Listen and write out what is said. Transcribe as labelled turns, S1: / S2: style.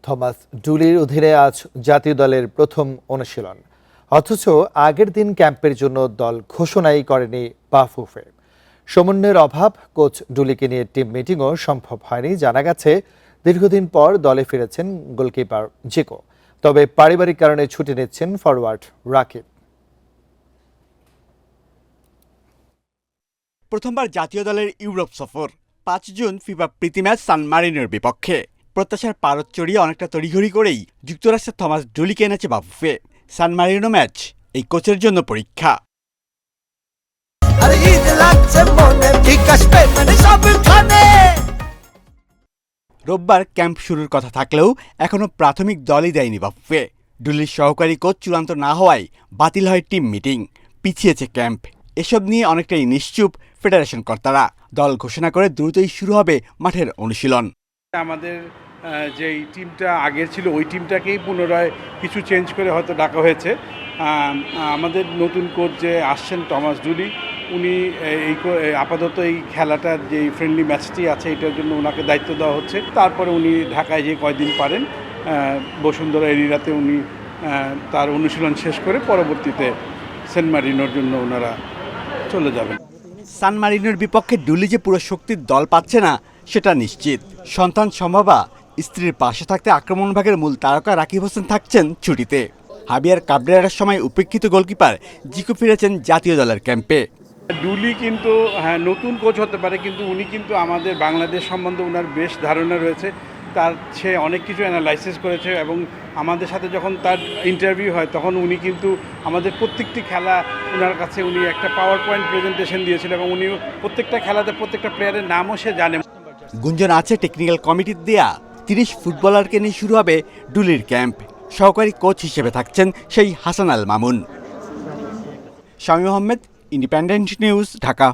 S1: Thomas ডুলির অধীনে আজ জাতীয় দলের প্রথম অনুশীলন, অথচ আগের দিন ক্যাম্পের জন্য দল ঘোষণাই করেনি বাফুফে। সমন্বয়ের অভাব কোচ ডুলিকে নিয়ে টিম মিটিংও সম্ভব হয়নি। জানা গেছে দীর্ঘদিন পর দলে ফিরেছেন গোলকিপার জিকো, তবে পারিবারিক কারণে ছুটি নিচ্ছেন ফরওয়ার্ড রাকিব।
S2: প্রথমবার জাতীয় দলের ইউরোপ সফর, 5 জুন ফিফা প্রীতি ম্যাচ সান মারিনোর বিপক্ষে। প্রত্যাশার পারদ চড়িয়ে অনেকটা তড়িঘড়ি করেই যুক্তরাষ্ট্রের থমাস ডুলিকে এনেছে বাফুফে। সান মারিনো ম্যাচ এই কোচের জন্য পরীক্ষা। রোববার ক্যাম্প শুরুর কথা থাকলেও এখনও প্রাথমিক দলই দেয়নি বাফুফে। ডুলির সহকারী কোচ চূড়ান্ত না হওয়ায় বাতিল হয় টিম মিটিং, পিছিয়েছে ক্যাম্প। এসব নিয়ে অনেকটাই নিশ্চুপ ফেডারেশন কর্তারা। দল ঘোষণা করে দ্রুতই শুরু হবে মাঠের অনুশীলন।
S3: আমাদের যে টিমটা আগের ছিল ওই টিমটাকেই পুনরায় কিছু চেঞ্জ করে হয়তো ডাকা হয়েছে। আমাদের নতুন কোচ যে আসছেন থমাস ডুলি, উনি আপাতত এই খেলাটার যে ফ্রেন্ডলি ম্যাচটি আছে এটার জন্য ওনাকে দায়িত্ব দেওয়া হচ্ছে। তারপরে উনি ঢাকায় যে কয়দিন পারেন বসুন্ধরা এরিয়াতে উনি তার অনুশীলন শেষ করে পরবর্তীতে সেন্ট মারিনোর জন্য ওনারা চলে যাবেন।
S2: সান মারিনোর বিপক্ষে ডুলি যে পুরো শক্তির দল পাচ্ছে না সেটা নিশ্চিত। সন্তান সম্ভাবা স্ত্রীর পাশে থাকতে আক্রমণভাগের মূল তারকা রাকিব হোসেন থাকছেন ছুটিতে। হাবিয়ার কাবরেরার সময় উপেক্ষিত গোলকিপার জিকো ফিরেছেন জাতীয় দলের ক্যাম্পে।
S3: ডুলি কিন্তু নতুন কোচ হতে পারে, কিন্তু উনি কিন্তু আমাদের বাংলাদেশ সম্বন্ধে ওনার বেশ ধারণা রয়েছে। তার সে অনেক কিছু অ্যানালাইসিস করেছে এবং আমাদের সাথে যখন তার ইন্টারভিউ হয় তখন উনি কিন্তু আমাদের প্রত্যেকটি খেলা ওনার কাছে উনি একটা পাওয়ার পয়েন্ট প্রেজেন্টেশন দিয়েছিল এবং উনি প্রত্যেকটা খেলাতে প্রত্যেকটা প্লেয়ারের নামও সে জানে।
S2: গুঞ্জন আছে টেকনিক্যাল কমিটির দেয়া 30 ফুটবলারকে নিয়ে শুরু হবে ডুলির ক্যাম্প। সহকারী কোচ হিসেবে থাকছেন সেই হাসান আল মামুন। Shamim Ahmed, independent news, Dhaka.